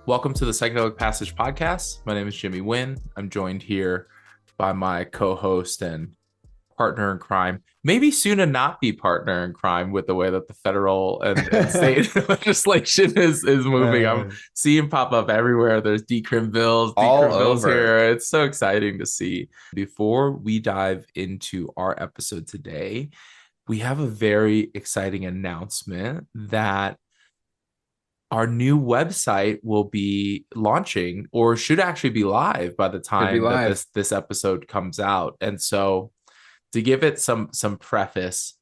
Welcome to the Psychedelic Passage podcast. My name is Jimmy Wynn. I'm joined here by my co-host and partner in crime, maybe soon to not be partner in crime with the way that the federal and state legislation is moving. I'm seeing pop up everywhere. There's All decrim bills over. here. It's so exciting to see. Before we dive into our episode today, we have a very exciting announcement that our new website will be launching or should actually be live by the Should be time that live. this episode comes out. And so to give it some preface,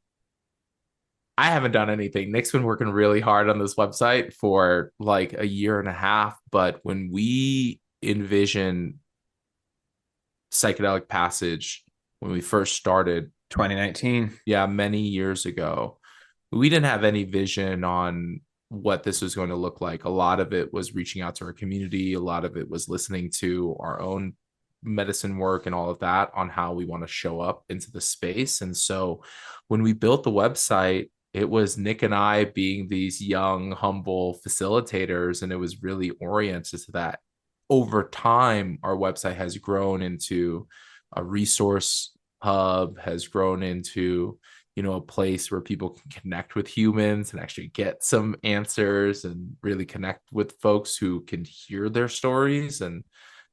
I haven't done anything. Nick's been working really hard on this website for like a year and a half, but when we envision psychedelic passage when we first started, 2019. yeah, many years ago, we didn't have any vision on what this was going to look like. A lot of it was reaching out to our community. A lot of it was listening to our own medicine work and all of that on how we want to show up into the space. And so when we built the website, it was Nick and I being these young, humble facilitators, and it was really oriented to that. Over time, our website has grown into a resource hub, has grown into a place where people can connect with humans and actually get some answers and really connect with folks who can hear their stories and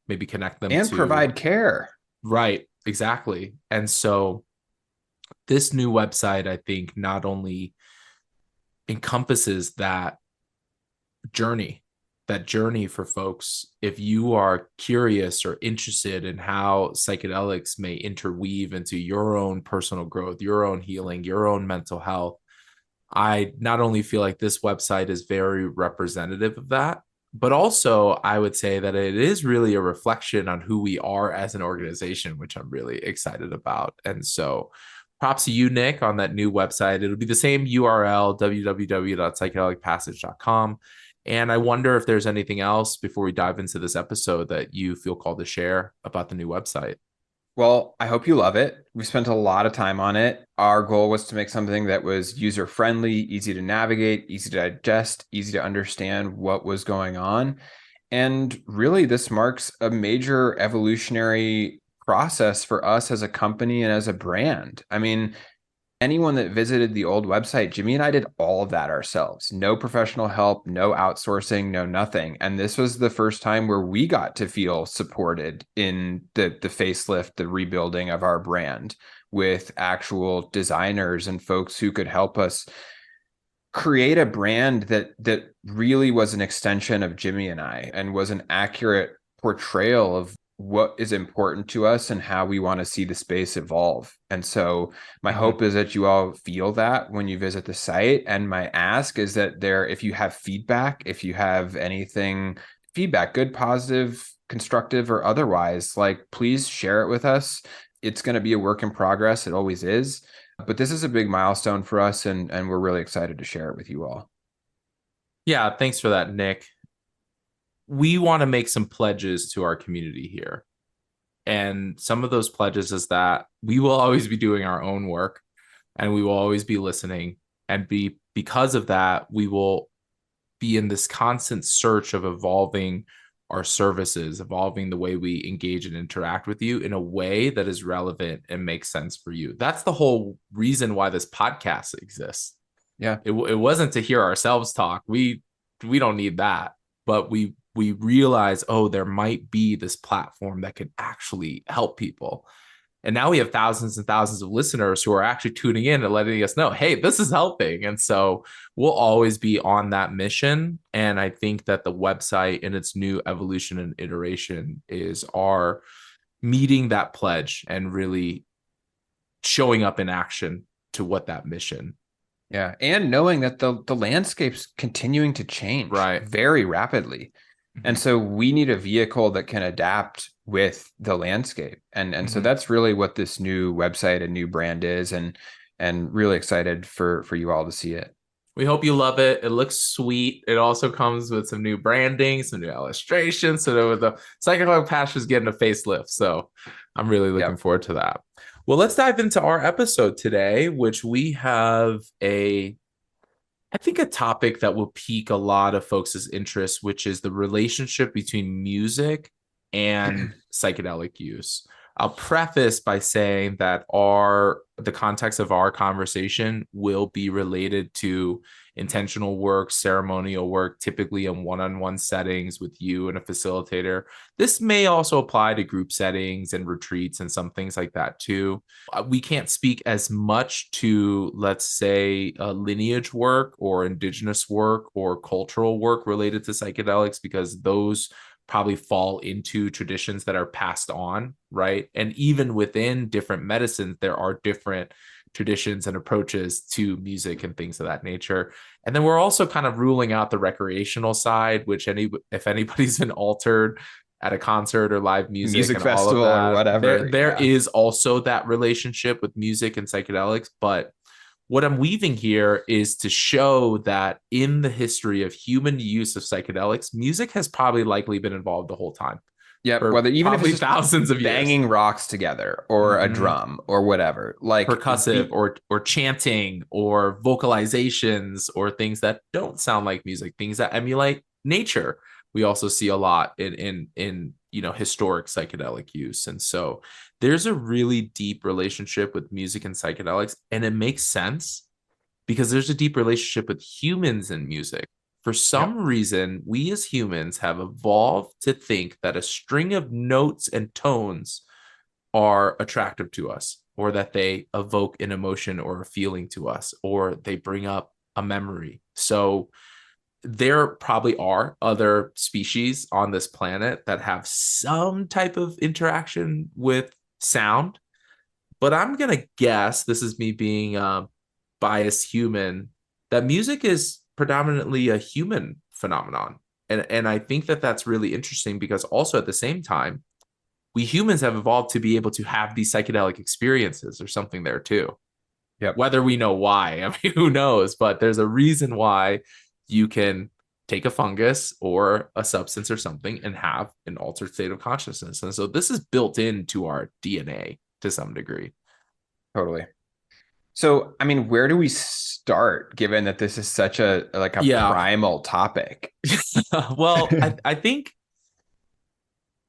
maybe connect them And to provide care. right, exactly. And so this new website, I think, not only encompasses journey that journey for folks. If you are curious or interested in how psychedelics may interweave into your own personal growth, your own healing, your own mental health, I not only feel like this website is very representative of that, but also I would say that it is really a reflection on who we are as an organization, which I'm really excited about. And so props to you, Nick, on that new website. It'll be the same URL, www.psychedelicpassage.com. And I wonder if there's anything else before we dive into this episode that you feel called to share about the new website. Well, I hope you love it. We spent a lot of time on it. Our goal was to make something that was user friendly, easy to navigate, easy to digest, easy to understand what was going on. And really, this marks a major evolutionary process for us as a company and as a brand. I mean, anyone that visited the old website, Jimmy and I did all of that ourselves. No professional help, no outsourcing, no nothing. And this was the first time where we got to feel supported in the facelift, the rebuilding of our brand with actual designers and folks who could help us create a brand that really was an extension of Jimmy and I and was an accurate portrayal of what is important to us and how we want to see the space evolve. And so my hope is that you all feel that when you visit the site. And my ask is that if you have feedback, if you have anything, feedback, good, positive, constructive, or otherwise, like please share it with us. It's going to be a work in progress. It always is. But this is a big milestone for us, and we're really excited to share it with you all. Yeah, thanks for that, Nick. We want to make some pledges to our community here. And some of those pledges is that we will always be doing our own work and we will always be listening. And because of that, we will be in this constant search of evolving our services, evolving the way we engage and interact with you in a way that is relevant and makes sense for you. That's the whole reason why this podcast exists. Yeah. It wasn't to hear ourselves talk. We don't need that, but we realize, oh, there might be this platform that could actually help people. And now we have thousands and thousands of listeners who are actually tuning in and letting us know, hey, this is helping. And so we'll always be on that mission. And I think that the website in its new evolution and iteration is our meeting that pledge and really showing up in action to what that mission. Yeah. And knowing that the landscape's continuing to change Right. very rapidly. And so we need a vehicle that can adapt with the landscape. And so that's really what this new website and new brand is, and really excited for you all to see it. We hope you love it. It looks sweet. It also comes with some new branding, some new illustrations. So the Psychedelic Patch is getting a facelift. So I'm really looking forward to that. Well, let's dive into our episode today, which we have a I think a topic that will pique a lot of folks' interest, which is the relationship between music and psychedelic use. I'll preface by saying that the context of our conversation will be related to intentional work, ceremonial work, typically in one-on-one settings with you and a facilitator. This may also apply to group settings and retreats and some things like that too. We can't speak as much to, let's say, lineage work or indigenous work or cultural work related to psychedelics, because those probably fall into traditions that are passed on, right? And even within different medicines, there are different traditions and approaches to music and things of that nature. And then we're also kind of ruling out the recreational side, which if anybody's been altered at a concert or live music Music and all of festival or that, whatever. there Yeah. is also that relationship with music and psychedelics. But what I'm weaving here is to show that in the history of human use of psychedelics, music has probably likely been involved the whole time Yep. for Whether even if it's probably just thousands of years. banging rocks together or a Mm-hmm. drum or whatever, like Percussive the or chanting or vocalizations or things that don't sound like music, things that emulate nature. We also see a lot in historic psychedelic use. And so there's a really deep relationship with music and psychedelics, and it makes sense because there's a deep relationship with humans and music. For yep. some reason, we as humans have evolved to think that a string of notes and tones are attractive to us, or that they evoke an emotion or a feeling to us, or they bring up a memory. So there probably are other species on this planet that have some type of interaction with sound, but I'm going to guess, this is me being a biased human, that music is predominantly a human phenomenon. And I think that that's really interesting because also at the same time, we humans have evolved to be able to have these psychedelic experiences or something there too. Yep. Whether we know why, I mean, who knows? But there's a reason why you can take a fungus or a substance or something and have an altered state of consciousness. And so this is built into our DNA to some degree. Totally. So, I mean, where do we start given that this is such a like a Yeah. primal topic? Well,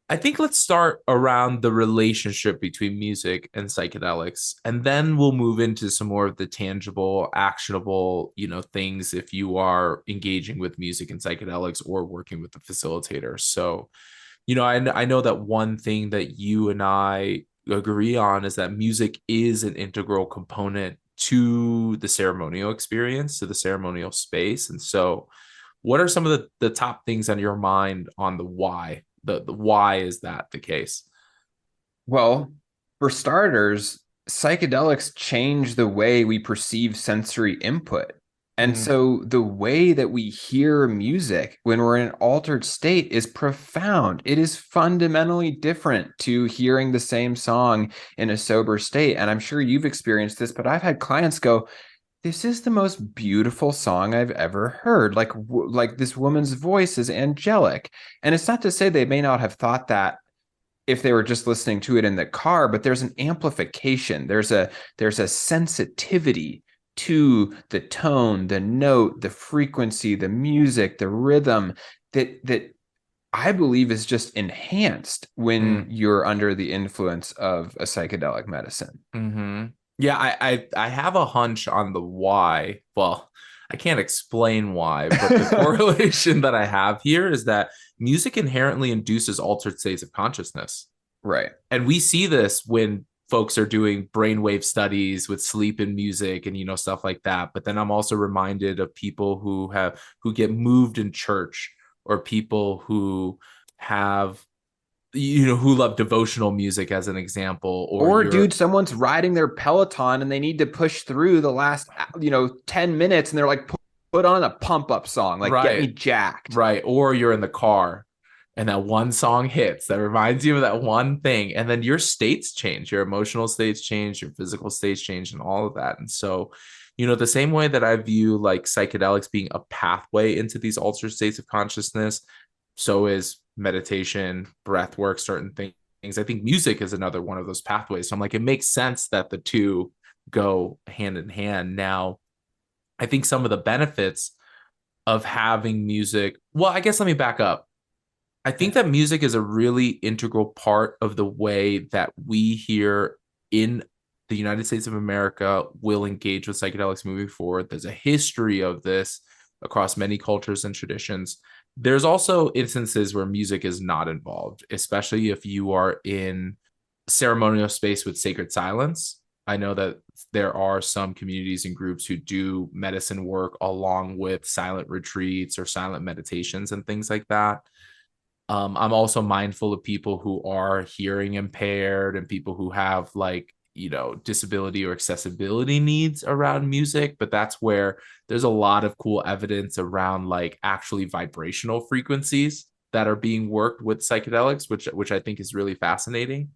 I think let's start around the relationship between music and psychedelics, and then we'll move into some more of the tangible, actionable, things if you are engaging with music and psychedelics or working with the facilitator. So, I know that one thing that you and I agree on is that music is an integral component to the ceremonial experience, to the ceremonial space. And so, what are some of the top things on your mind on the why? The why is that the case? Well, for starters, psychedelics change the way we perceive sensory input. And Mm, so the way that we hear music when we're in an altered state is profound. It is fundamentally different to hearing the same song in a sober state. And I'm sure you've experienced this, but I've had clients go, this is the most beautiful song I've ever heard. Like this woman's voice is angelic. And it's not to say they may not have thought that if they were just listening to it in the car, but there's an amplification. There's a sensitivity to the tone, the note, the frequency, the music, the rhythm that I believe is just enhanced when mm, you're under the influence of a psychedelic medicine. mm-hmm. Yeah, I have a hunch on the why. Well, I can't explain why, but the correlation that I have here is that music inherently induces altered states of consciousness. Right. And we see this when folks are doing brainwave studies with sleep and music and stuff like that. But then I'm also reminded of people who get moved in church, or people who have who love devotional music as an example, or Or, you're dude, someone's riding their Peloton and they need to push through the last, 10 minutes and they're like, put on a pump up song, like, get me right, jacked. right, or you're in the car and that one song hits that reminds you of that one thing, and then your states change, your emotional states change, your physical states change, and all of that. And so the same way that I view like psychedelics being a pathway into these altered states of consciousness, so is meditation, breath work, certain things. I think music is another one of those pathways. So I'm like, it makes sense that the two go hand in hand. Now, I think some of the benefits of having music, well, I guess let me back up. I think that music is a really integral part of the way that we here in the United States of America will engage with psychedelics moving forward. There's a history of this across many cultures and traditions. There's also instances where music is not involved, especially if you are in ceremonial space with sacred silence. I know that there are some communities and groups who do medicine work along with silent retreats or silent meditations and things like that. I'm also mindful of people who are hearing impaired and people who have like, disability or accessibility needs around music. But that's where there's a lot of cool evidence around like actually vibrational frequencies that are being worked with psychedelics, which I think is really fascinating.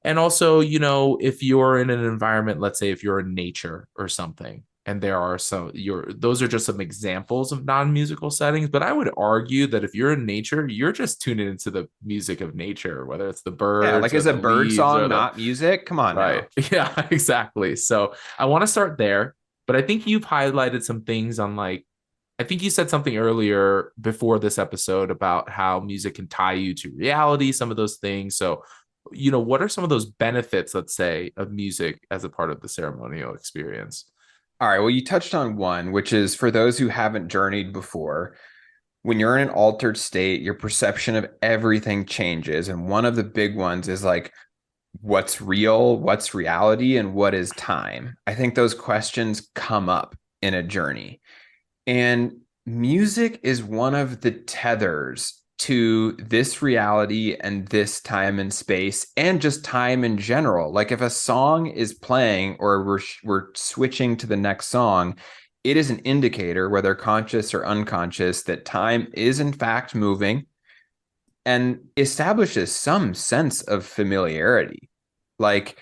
And also, if you're in an environment, let's say if you're in nature or something, and there are some, those are just some examples of non-musical settings. But I would argue that if you're in nature, you're just tuning into the music of nature, whether it's the Yeah, birds like or is a the bird leaves or song the, not music? Come on right. now. Yeah, exactly. So I want to start there, but I think you've highlighted some things on like, I think you said something earlier before this episode about how music can tie you to reality, some of those things. So, what are some of those benefits, let's say, of music as a part of the ceremonial experience? All right, well, you touched on one, which is for those who haven't journeyed before, when you're in an altered state, your perception of everything changes. And one of the big ones is like, what's real, what's reality, and what is time? I think those questions come up in a journey. And music is one of the tethers to this reality and this time and space and just time in general. Like if a song is playing or we're switching to the next song, it is an indicator, whether conscious or unconscious, that time is in fact moving and establishes some sense of familiarity. Like,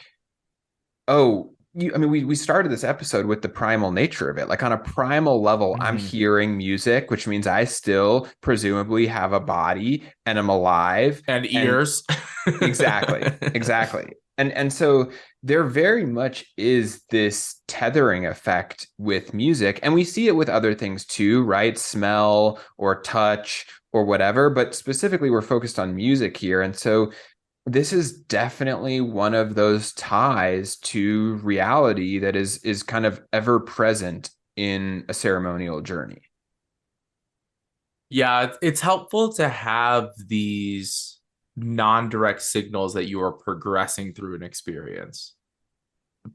oh, I mean, we started this episode with the primal nature of it. Like on a primal level, I'm Mhm. hearing music, which means I still presumably have a body and I'm alive. And And ears. exactly. And so there very much is this tethering effect with music, and we see it with other things too, right? Smell or touch or whatever, but specifically we're focused on music here. And so this is definitely one of those ties to reality that is kind of ever present in a ceremonial journey. Yeah, it's helpful to have these non-direct signals that you are progressing through an experience,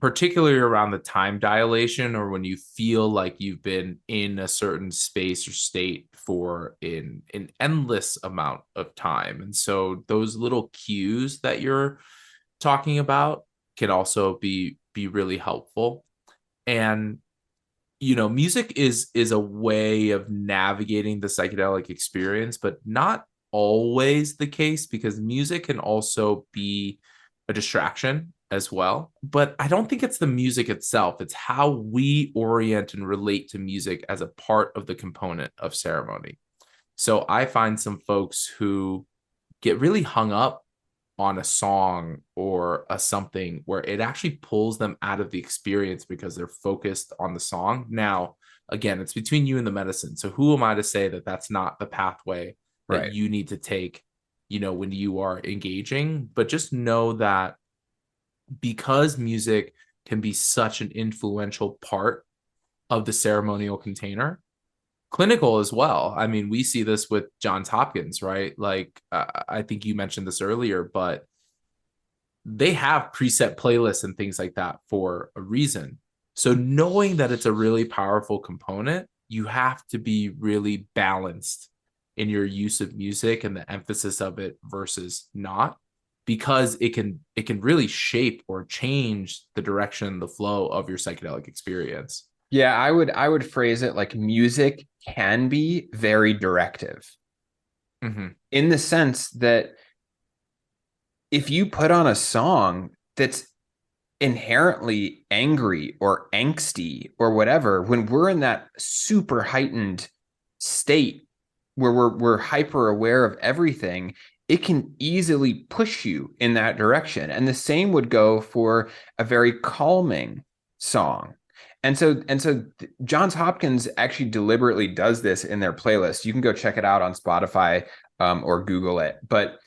particularly around the time dilation or when you feel like you've been in a certain space or state for an endless amount of time. And so those little cues that you're talking about can also be really helpful. And music is a way of navigating the psychedelic experience, but not always the case because music can also be a distraction as well. But I don't think it's the music itself, it's how we orient and relate to music as a part of the component of ceremony. So I find some folks who get really hung up on a song or a something where it actually pulls them out of the experience because they're focused on the song. Now, again, it's between you and the medicine. So who am I to say that that's not the pathway that Right. you need to take, when you are engaging? But just know that because music can be such an influential part of the ceremonial container, clinical as well. I mean, we see this with Johns Hopkins, right? Like, I think you mentioned this earlier, but they have preset playlists and things like that for a reason. So knowing that it's a really powerful component, you have to be really balanced in your use of music and the emphasis of it versus not, because it can really shape or change the direction, the flow of your psychedelic experience. Yeah, I would phrase it like music can be very directive Mm-hmm. in the sense that if you put on a song that's inherently angry or angsty or whatever, when we're in that super heightened state where we're hyper aware of everything, it can easily push you in that direction. And the same would go for a very calming song. And so Johns Hopkins actually deliberately does this in their playlist. You can go check it out on Spotify, or Google it. But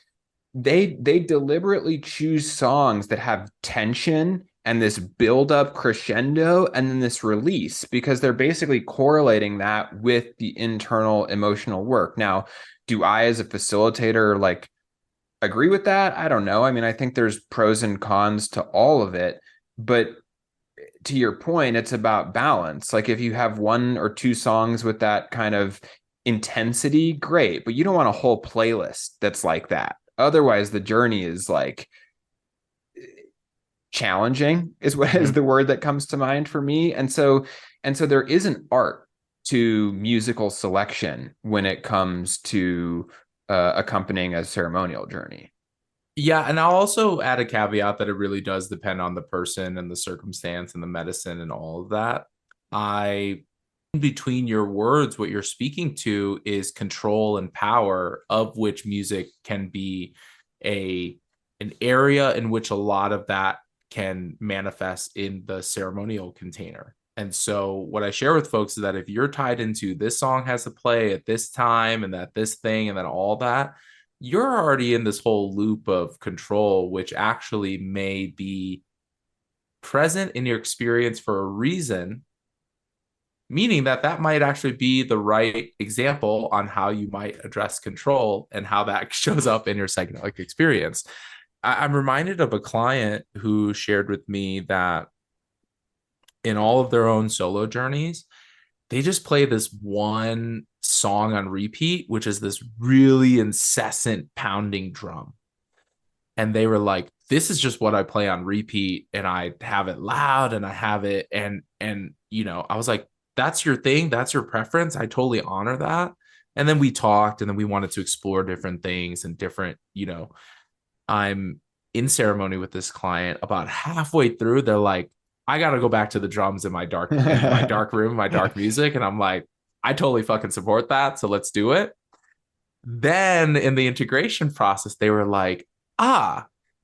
they deliberately choose songs that have tension and this build up crescendo and then this release, because they're basically correlating that with the internal emotional work. Now, do I as a facilitator like agree with that? I don't know. I mean, I think there's pros and cons to all of it, but to your point, it's about balance. Like if you have one or two songs with that kind of intensity, great, but you don't want a whole playlist that's like that. Otherwise, the journey is like challenging, is what is Mhm. the word that comes to mind for me. And so there is an art to musical selection when it comes to accompanying a ceremonial journey. Yeah, and I'll also add a caveat that it really does depend on the person and the circumstance and the medicine and all of that. I, between your words, what you're speaking to is control and power, of which music can be a an area in which a lot of that can manifest in the ceremonial container. And so what I share with folks is that if you're tied into this song has to play at this time and that this thing and then all that, you're already in this whole loop of control, which actually may be present in your experience for a reason, meaning that that might actually be the right example on how you might address control and how that shows up in your psychedelic experience. I'm reminded of a client who shared with me that in all of their own solo journeys, they just play this one song on repeat, which is this really incessant pounding drum. And they were like, this is just what I play on repeat, and I have it loud and I have it, and I was like, that's your thing, that's your preference, I totally honor that. And then we talked, and then we wanted to explore different things and different, I'm in ceremony with this client. About halfway through, they're like, I gotta go back to the drums in my dark room, my dark music. And I'm like, I totally fucking support that, so let's do it. Then in the integration process, they were like,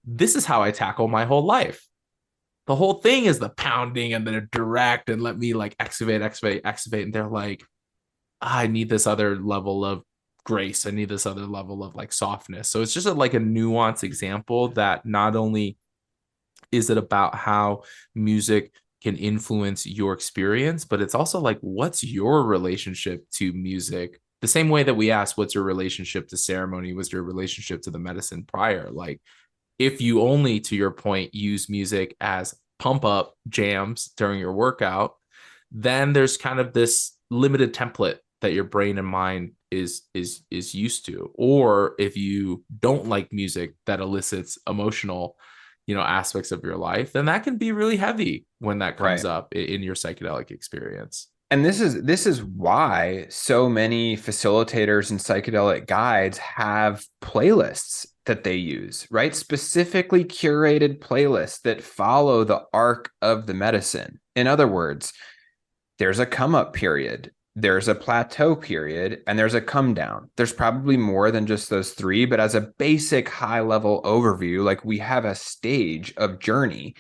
this is how I tackle my whole life. The whole thing is the pounding and the direct, and let me like excavate, excavate, excavate. And they're like, I need this other level of grace. I need this other level of like softness. So it's just like a nuanced example that not only is it about how music can influence your experience, but it's also like, what's your relationship to music? The same way that we asked, what's your relationship to ceremony? Was your relationship to the medicine prior? Like, if you only, to your point, use music as pump up jams during your workout, then there's kind of this limited template that your brain and mind is used to. Or if you don't like music that elicits emotional, aspects of your life, then that can be really heavy when that comes Right. up in your psychedelic experience. And this is why so many facilitators and psychedelic guides have playlists that they use, right? Specifically curated playlists that follow the arc of the medicine. In other words, there's a come up period, there's a plateau period, and there's a come down. There's probably more than just those three, but as a basic high level overview, like we have a stage of journey.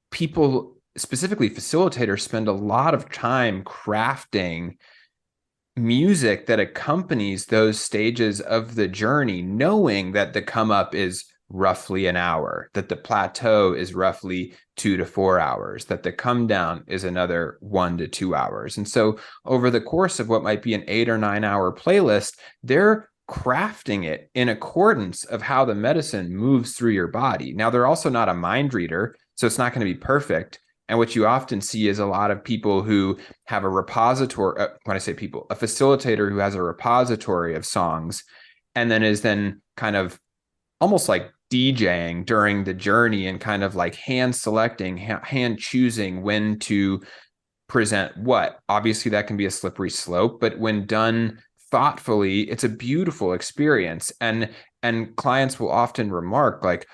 People, specifically facilitators, spend a lot of time crafting music that accompanies those stages of the journey, knowing that the come up is roughly an hour, that the plateau is roughly 2 to 4 hours, that the come down is another 1 to 2 hours. And so over the course of what might be an 8 or 9 hour playlist, they're crafting it in accordance of how the medicine moves through your body. Now, they're also not a mind reader, so it's not going to be perfect. And what you often see is a lot of people who have a repository, when I say people, a facilitator who has a repository of songs and then is then kind of almost like DJing during the journey and kind of like hand selecting, hand choosing when to present what. Obviously, that can be a slippery slope, but when done thoughtfully, it's a beautiful experience. And clients will often remark like,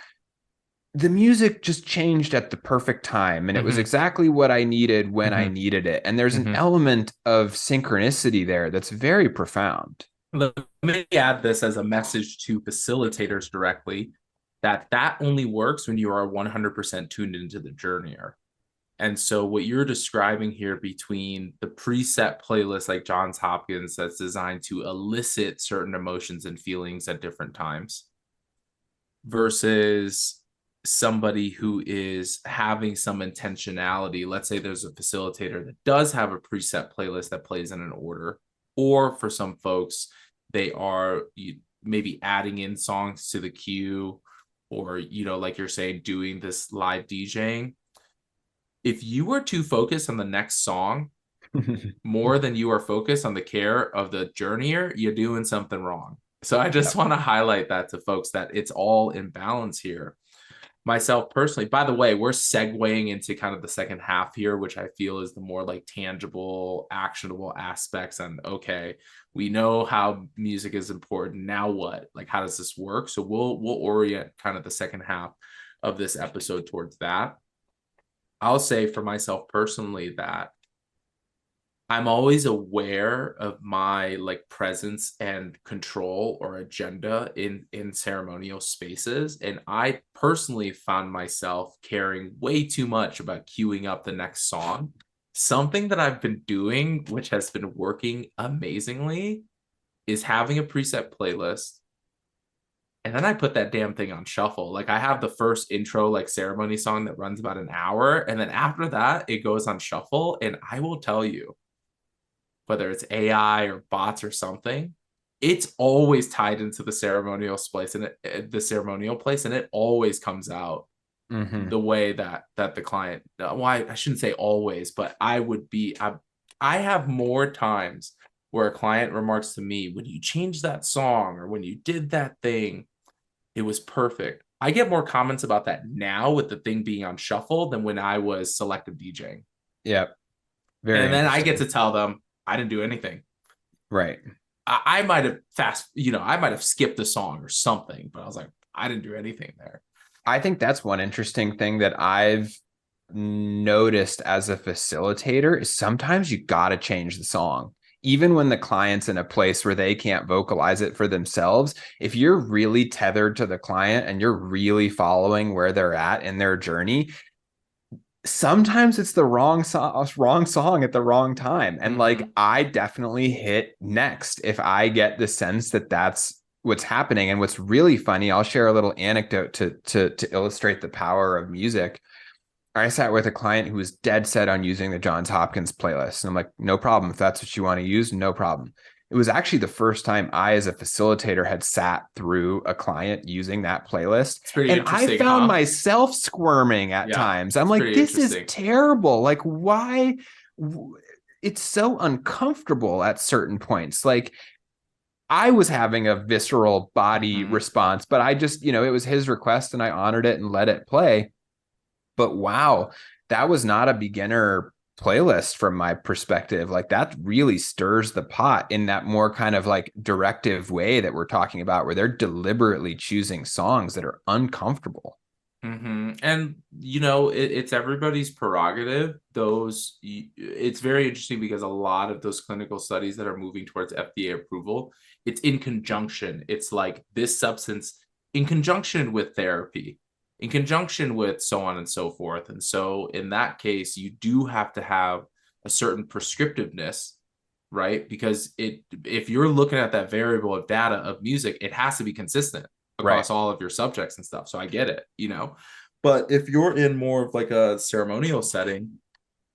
the music just changed at the perfect time and it was Mm-hmm, exactly what I needed when I mm-hmm, needed it. And there's an mm-hmm. element of synchronicity there that's very profound. Let me add this as a message to facilitators directly, that only works when you are 100% tuned into the journey. And so what you're describing here between the preset playlist like Johns Hopkins that's designed to elicit certain emotions and feelings at different times versus somebody who is having some intentionality. Let's say there's a facilitator that does have a preset playlist that plays in an order, or for some folks, they are maybe adding in songs to the queue, or, like you're saying, doing this live DJing. If you are too focused on the next song more than you are focused on the care of the journeyer, you're doing something wrong. So I just Yep. want to highlight that to folks that it's all in balance here. Myself personally, by the way, we're segueing into kind of the second half here, which I feel is the more like tangible, actionable aspects. And okay, we know how music is important. Now what? Like, how does this work? So we'll orient kind of the second half of this episode towards that. I'll say for myself personally that I'm always aware of my like presence and control or agenda in ceremonial spaces, and I personally found myself caring way too much about queuing up the next song. Something that I've been doing, which has been working amazingly, is having a preset playlist, and then I put that damn thing on shuffle. Like, I have the first intro like ceremony song that runs about an hour, and then after that it goes on shuffle. And I will tell you, whether it's AI or bots or something, it's always tied into the ceremonial place, and the ceremonial place, and it always comes out Mm-hmm. the way that the client. Well, I shouldn't say always, but I have more times where a client remarks to me, when you changed that song or when you did that thing, it was perfect. I get more comments about that now with the thing being on shuffle than when I was selective DJing. Yep. Very And then I get interesting. to tell them I didn't do anything. Right. I might have I might have skipped a song or something, but I was like, I didn't do anything there. I think that's one interesting thing that I've noticed as a facilitator is sometimes you got to change the song. Even when the client's in a place where they can't vocalize it for themselves, if you're really tethered to the client and you're really following where they're at in their journey, sometimes it's the wrong song at the wrong time. And like, Mm-hmm. I definitely hit next if I get the sense that that's what's happening. And what's really funny, I'll share a little anecdote to illustrate the power of music. I sat with a client who was dead set on using the Johns Hopkins playlist. And I'm like, no problem. If that's what you want to use, no problem. It was actually the first time I, as a facilitator, had sat through a client using that playlist. It's pretty And I interesting, found huh? myself squirming at Yeah, times. I'm it's like, pretty this is interesting. terrible. Like, why? It's so uncomfortable at certain points. Like, I was having a visceral body Mm-hmm. response, but I just, it was his request and I honored it and let it play. But wow, that was not a beginner playlist from my perspective. Like, that really stirs the pot in that more kind of like directive way that we're talking about, where they're deliberately choosing songs that are uncomfortable. Mm-hmm. And it's everybody's prerogative. It's very interesting because a lot of those clinical studies that are moving towards FDA approval, it's in conjunction. It's like this substance in conjunction with therapy, in conjunction with so on and so forth. And so in that case, you do have to have a certain prescriptiveness, right? Because if you're looking at that variable of data of music, it has to be consistent Right. across all of your subjects and stuff. So I get it. But if you're in more of like a ceremonial setting,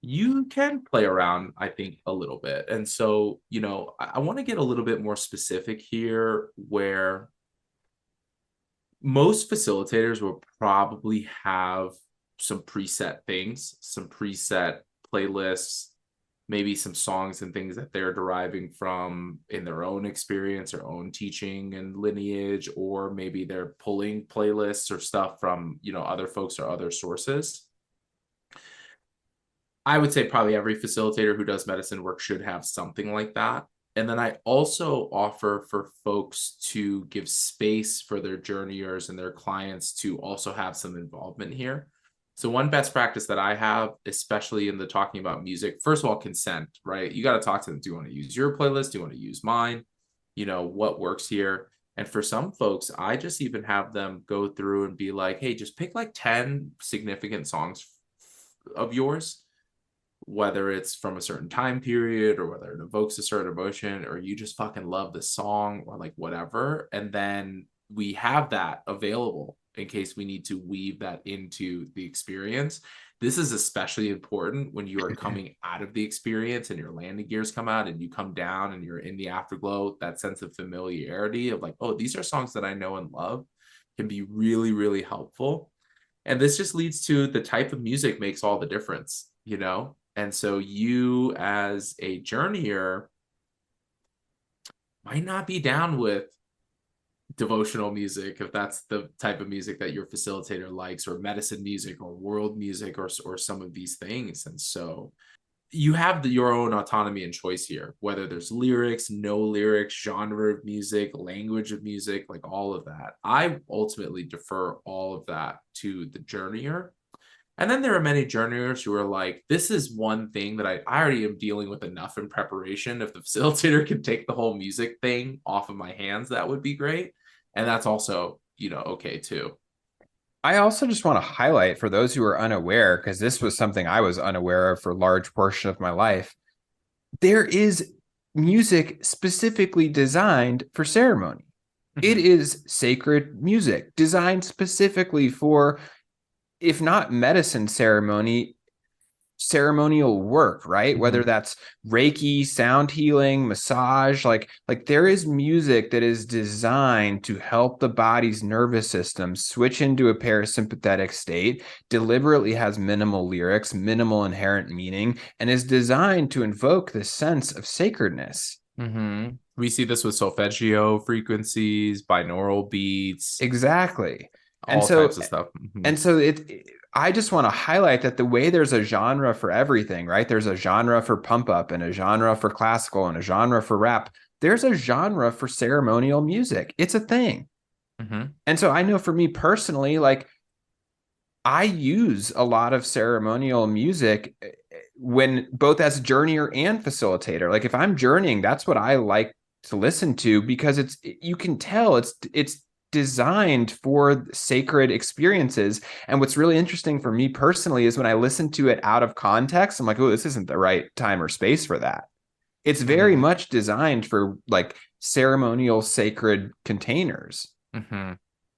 you can play around, I think, a little bit. And so, I want to get a little bit more specific here, where most facilitators will probably have some preset things, some preset playlists, maybe some songs and things that they're deriving from in their own experience or own teaching and lineage, or maybe they're pulling playlists or stuff from, other folks or other sources. I would say probably every facilitator who does medicine work should have something like that. And then I also offer for folks to give space for their journeyers and their clients to also have some involvement here. So one best practice that I have, especially in the talking about music, first of all, consent, right? You got to talk to them. Do you want to use your playlist? Do you want to use mine? What works here? And for some folks, I just even have them go through and be like, hey, just pick like 10 significant songs of yours, whether it's from a certain time period or whether it evokes a certain emotion or you just fucking love the song or like whatever. And then we have that available in case we need to weave that into the experience. This is especially important when you are coming out of the experience and your landing gears come out and you come down and you're in the afterglow. That sense of familiarity of like, oh, these are songs that I know and love can be really, really helpful. And this just leads to the type of music makes all the difference, you know? And so you as a journeyer might not be down with devotional music if that's the type of music that your facilitator likes, or medicine music or world music or some of these things. And so you have your own autonomy and choice here, whether there's lyrics, no lyrics, genre of music, language of music, like all of that. I ultimately defer all of that to the journeyer. And then there are many journeyers who are like, this is one thing that I already am dealing with enough in preparation. If the facilitator could take the whole music thing off of my hands, that would be great. And that's also, okay too. I also just want to highlight for those who are unaware, because this was something I was unaware of for a large portion of my life. There is music specifically designed for ceremony. It Mm-hmm. is sacred music designed specifically for, if not medicine ceremony, ceremonial work, right? Whether Mm-hmm. that's Reiki, sound healing, massage, like there is music that is designed to help the body's nervous system switch into a parasympathetic state, deliberately has minimal lyrics, minimal inherent meaning, and is designed to invoke this sense of sacredness. Mm-hmm. We see this with solfeggio frequencies, binaural beats, Exactly. And all so types of stuff. Mm-hmm. And so I just want to highlight that the way there's a genre for everything, right? There's a genre for pump up and a genre for classical and a genre for rap. There's a genre for ceremonial music. It's a thing. Mm-hmm. And so I know for me personally, like I use a lot of ceremonial music when both as journeyer and facilitator. Like if I'm journeying, that's what I like to listen to because you can tell it's designed for sacred experiences. And what's really interesting for me personally is when I listen to it out of context, I'm like, oh, this isn't the right time or space for that. It's very Mm-hmm. much designed for like ceremonial sacred containers. Mm-hmm.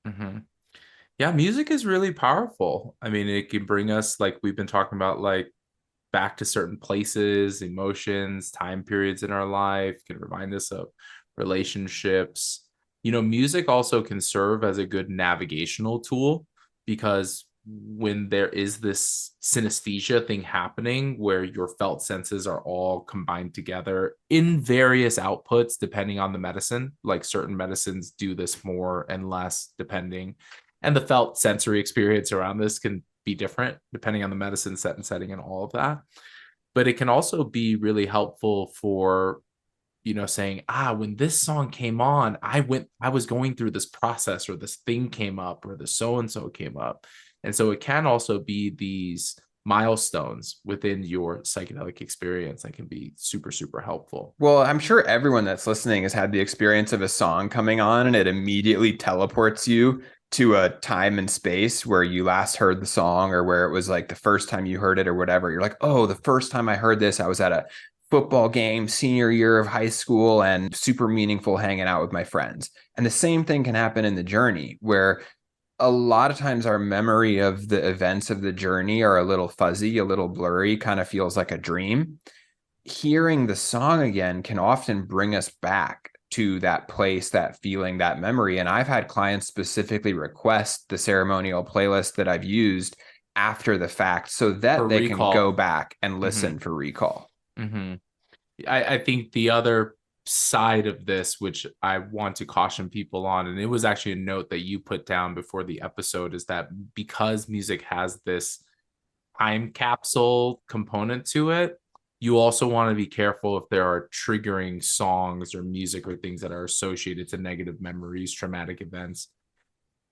Mm-hmm. Yeah, music is really powerful. I mean, it can bring us, like we've been talking about, like back to certain places, emotions, time periods in our life, can remind us of relationships. Music also can serve as a good navigational tool because when there is this synesthesia thing happening where your felt senses are all combined together in various outputs depending on the medicine, like certain medicines do this more and less depending, and the felt sensory experience around this can be different depending on the medicine set and setting and all of that. But it can also be really helpful for, saying, when this song came on, I was going through this process, or this thing came up, or the so and so came up. And so it can also be these milestones within your psychedelic experience that can be super, super helpful. Well, I'm sure everyone that's listening has had the experience of a song coming on and it immediately teleports you to a time and space where you last heard the song or where it was like the first time you heard it or whatever. You're like, oh, the first time I heard this, I was at a football game, senior year of high school, and super meaningful hanging out with my friends. And the same thing can happen in the journey where a lot of times our memory of the events of the journey are a little fuzzy, a little blurry, kind of feels like a dream. Hearing the song again can often bring us back to that place, that feeling, that memory. And I've had clients specifically request the ceremonial playlist that I've used after the fact so that For they can go recall. back and Mm-hmm. listen for recall. Mm-hmm. I think the other side of this, which I want to caution people on, and it was actually a note that you put down before the episode, is that because music has this time capsule component to it, you also want to be careful if there are triggering songs or music or things that are associated to negative memories, traumatic events.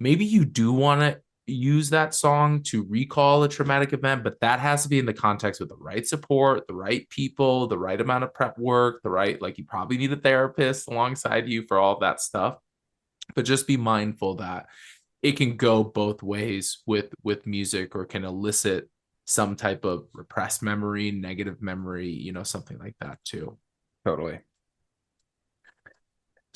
Maybe you do want to use that song to recall a traumatic event, but that has to be in the context with the right support, the right people, the right amount of prep work, like you probably need a therapist alongside you for all of that stuff. But just be mindful that it can go both ways with music, or can elicit some type of repressed memory, negative memory, something like that too. Totally.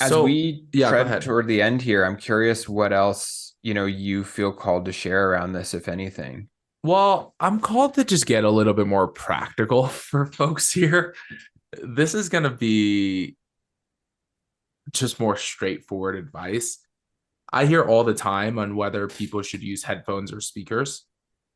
As So, we yeah, go tread ahead. toward the end here, I'm curious what else, you feel called to share around this, if anything. Well, I'm called to just get a little bit more practical for folks here. This is going to be just more straightforward advice. I hear all the time on whether people should use headphones or speakers.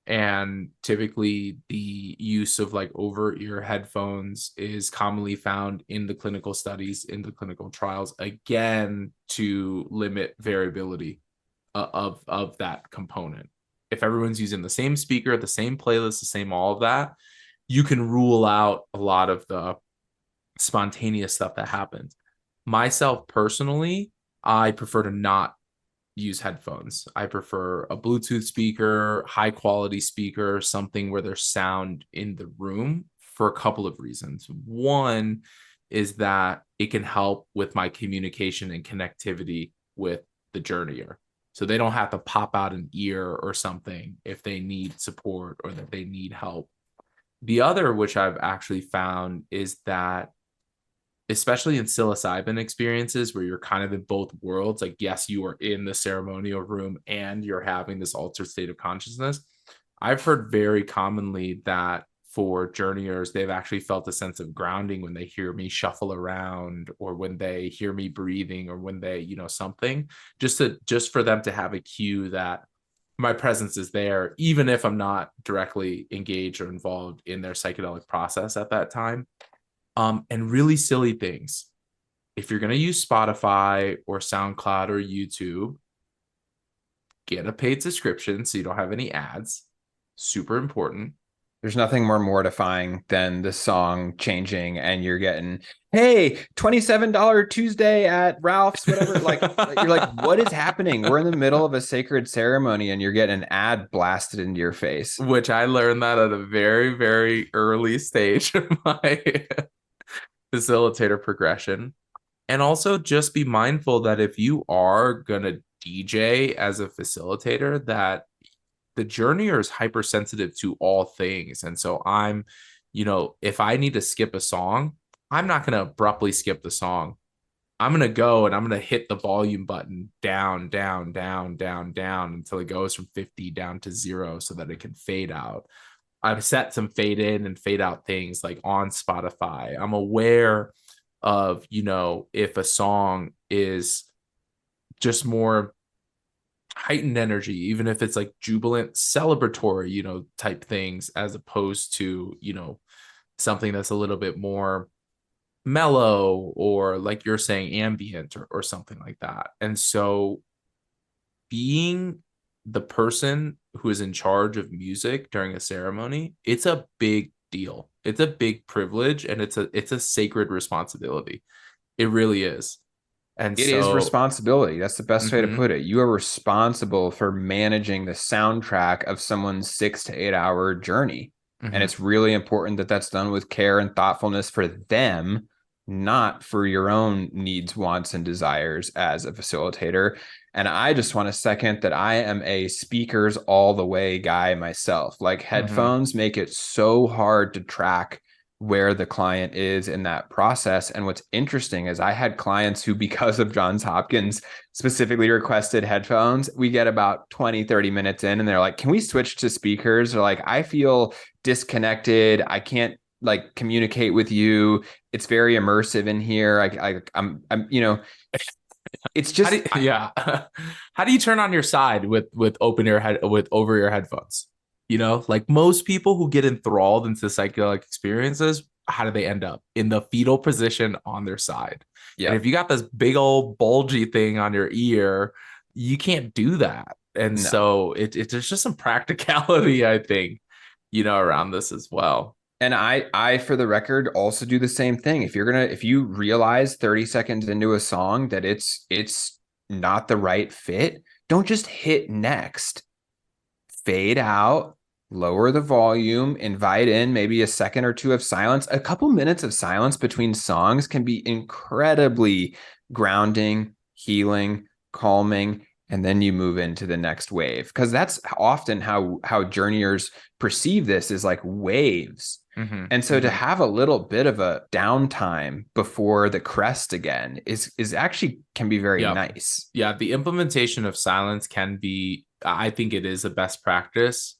And typically, the use of like over ear headphones is commonly found in the clinical studies, in the clinical trials, again, to limit variability of that component. If everyone's using the same speaker, the same playlist, the same all of that, you can rule out a lot of the spontaneous stuff that happens. Myself personally, I prefer to not use headphones. I prefer a Bluetooth speaker, high quality speaker, something where there's sound in the room for a couple of reasons. One is that it can help with my communication and connectivity with the journeyer. So they don't have to pop out an ear or something if they need support or that they need help. The other, which I've actually found, is that especially in psilocybin experiences where you're kind of in both worlds, like yes, you are in the ceremonial room and you're having this altered state of consciousness. I've heard very commonly that for journeyers, they've actually felt a sense of grounding when they hear me shuffle around or when they hear me breathing or when they, something, just for them to have a cue that my presence is there, even if I'm not directly engaged or involved in their psychedelic process at that time. And really silly things. If you're going to use Spotify or SoundCloud or YouTube, get a paid subscription so you don't have any ads. Super important. There's nothing more mortifying than the song changing and you're getting, hey, $27 Tuesday at Ralph's, whatever. Like, you're like, what is happening? We're in the middle of a sacred ceremony and you're getting an ad blasted into your face. Which I learned that at a very, very early stage of my facilitator progression. And also just be mindful that if you are going to DJ as a facilitator, that the journeyer is hypersensitive to all things. And so if I need to skip a song, I'm not going to abruptly skip the song. I'm going to go and I'm going to hit the volume button down, down, down, down, down until it goes from 50 down to 0 so that it can fade out. I've set some fade in and fade out things like on Spotify. I'm aware of, if a song is just more heightened energy, even if it's like jubilant, celebratory, type things, as opposed to, something that's a little bit more mellow or like you're saying, ambient or something like that. And so being the person who is in charge of music during a ceremony, it's a big deal. It's a big privilege and it's a sacred responsibility. It really is. And It is so, responsibility. That's the best way to mhm, put it. You are responsible for managing the soundtrack of someone's 6 to 8 hour journey. And mhm, it's really important that that's done with care and thoughtfulness for them, not for your own needs, wants, and desires as a facilitator. And I just want to second that I am a speakers all the way guy myself. Like mhm, headphones make it so hard to track where the client is in that process. And what's interesting is I had clients who, because of Johns Hopkins, specifically requested headphones. We get about 20, 30 minutes in and they're like, can we switch to speakers? Or like, I feel disconnected. I can't like communicate with you. It's very immersive in here. I'm, it's how do just, you, yeah. How do you turn on your side with open ear head with over ear headphones? Like most people who get enthralled into psychedelic experiences, how do they end up in the fetal position on their side? And yeah, if you got this big old bulgy thing on your ear, you can't do that. And no. so there's just some practicality, I think, around this as well. And I, for the record, also do the same thing. If you realize 30 seconds into a song that it's not the right fit, don't just hit next. Fade out, lower the volume, invite in maybe a second or two of silence. A couple minutes of silence between songs can be incredibly grounding, healing, calming. and then you move into the next wave, because that's often how journeyers perceive this, is like waves. Hmm. And so to Hmm. have a little bit of a downtime before the crest again is actually can be very Yeah. nice. Yeah. The implementation of silence can be, I think it is a best practice.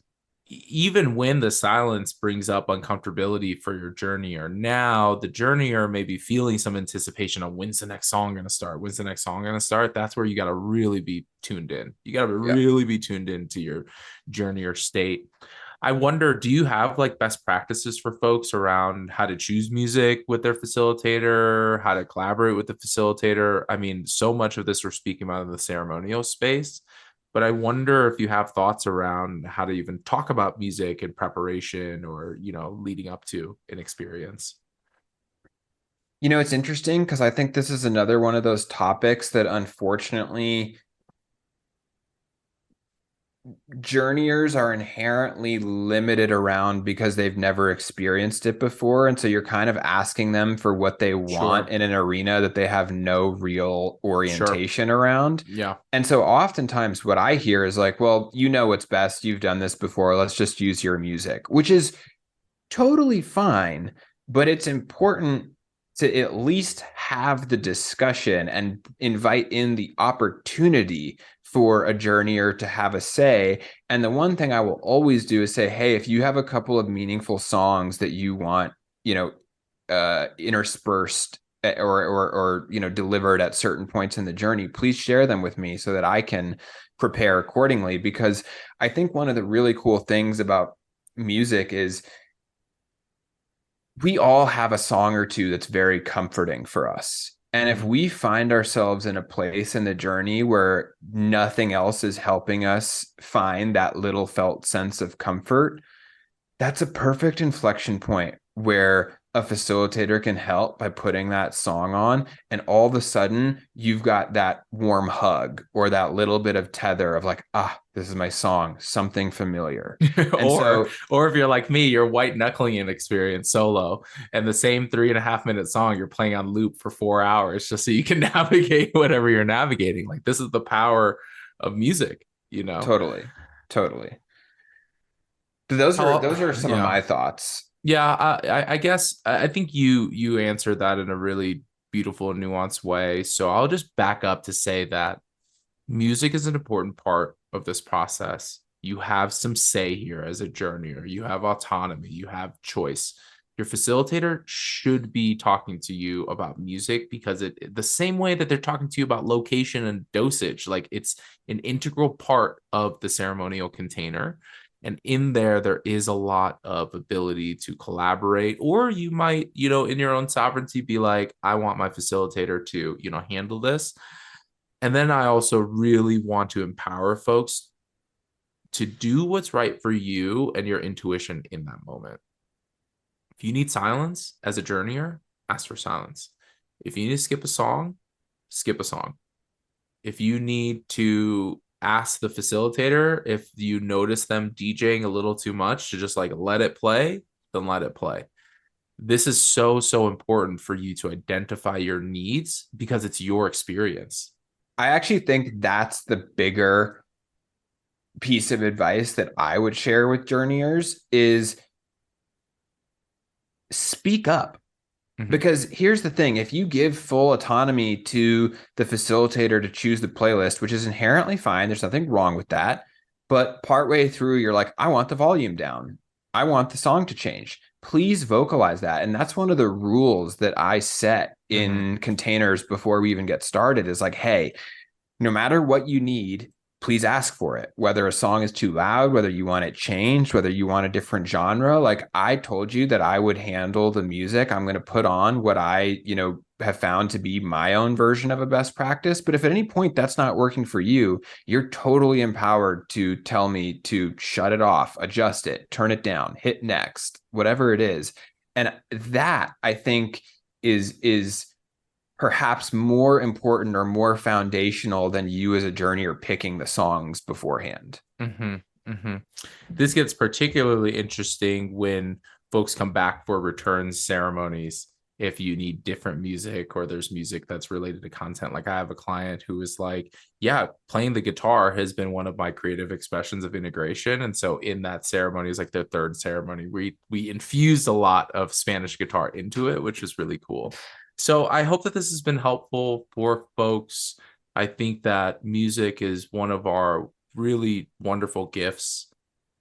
Even when the silence brings up uncomfortability for your journeyer. Now, the journeyer may be feeling some anticipation of when's the next song going to start? When's the next song going to start? That's where you got to really be tuned in. You got to Yeah. really be tuned into your journeyer state. I wonder, do you have like best practices for folks around how to choose music with their facilitator, how to collaborate with the facilitator? I mean, so much of this we're speaking about in the ceremonial space, but I wonder if you have thoughts around how to even talk about music in preparation or, leading up to an experience. It's interesting because I think this is another one of those topics that unfortunately journeyers are inherently limited around because they've never experienced it before. And so you're kind of asking them for what they want Sure. in an arena that they have no real Sure. orientation around. Yeah. And so oftentimes what I hear is like, well, you know what's best. You've done this before. Let's just use your music, which is totally fine. But it's important to at least have the discussion and invite in the opportunity for a journeyer to have a say. And the one thing I will always do is say, hey, if you have a couple of meaningful songs that you want, interspersed or delivered at certain points in the journey, please share them with me so that I can prepare accordingly. Because I think one of the really cool things about music is we all have a song or two that's very comforting for us. And if Mhm. we find ourselves in a place in the journey where nothing else is helping us find that little felt sense of comfort, that's a perfect inflection point where a facilitator can help by putting that song on. And all of a sudden, you've got that warm hug or that little bit of tether of like, this is my song, something familiar. And or so or if you're like me, you're white knuckling an experience solo and the same 3.5 minute song you're playing on loop for 4 hours just so you can navigate whatever you're navigating. Like this is the power of music. totally, totally. Those are some of Yeah. my thoughts. Yeah, I guess I think you answered that in a really beautiful and nuanced way. So I'll just back up to say that music is an important part of this process. You have some say here as a journeyer. You have autonomy. You have choice. Your facilitator should be talking to you about music because the same way that they're talking to you about location and dosage, like it's an integral part of the ceremonial container. And in there is a lot of ability to collaborate, or you might, in your own sovereignty, be like, I want my facilitator to, handle this. And then I also really want to empower folks to do what's right for you and your intuition in that moment. If you need silence as a journeyer, ask for silence. If you need to skip a song, skip a song. If you need to ask the facilitator if you notice them DJing a little too much to just like let it play, then let it play. This is so, so important for you to identify your needs because it's your experience. I actually think that's the bigger piece of advice that I would share with journeyers is speak up. Mhm. Because here's the thing, if you give full autonomy to the facilitator to choose the playlist, which is inherently fine, there's nothing wrong with that. But partway through, you're like, I want the volume down. I want the song to change. Please vocalize that. And that's one of the rules that I set Mhm. in containers before we even get started is like, hey, no matter what you need, please ask for it. Whether a song is too loud, whether you want it changed, whether you want a different genre. Like I told you that I would handle the music. I'm going to put on what I have found to be my own version of a best practice. But if at any point that's not working for you, you're totally empowered to tell me to shut it off, adjust it, turn it down, hit next, whatever it is. And that I think is perhaps more important or more foundational than you as a journeyer picking the songs beforehand. Mhm. Mhm. This gets particularly interesting when folks come back for return ceremonies if you need different music, or there's music that's related to content. Like I have a client who is like, yeah, playing the guitar has been one of my creative expressions of integration. And so in that ceremony, is like their third ceremony, we infused a lot of Spanish guitar into it, which is really cool. So I hope that this has been helpful for folks. I think that music is one of our really wonderful gifts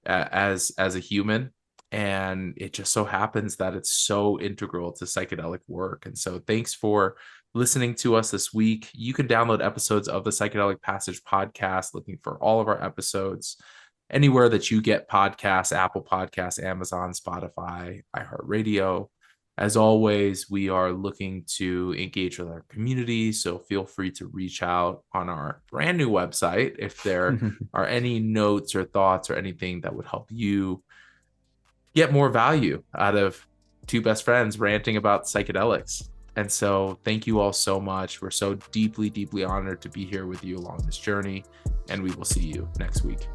as a human, and it just so happens that it's so integral to psychedelic work. And so thanks for listening to us this week. You can download episodes of the Psychedelic Passage podcast, looking for all of our episodes anywhere that you get podcasts: Apple Podcasts, Amazon, Spotify, iHeartRadio. As always, we are looking to engage with our community, so feel free to reach out on our brand new website if there are any notes or thoughts or anything that would help you get more value out of two best friends ranting about psychedelics. And so thank you all so much. We're so deeply, deeply honored to be here with you along this journey, and we will see you next week.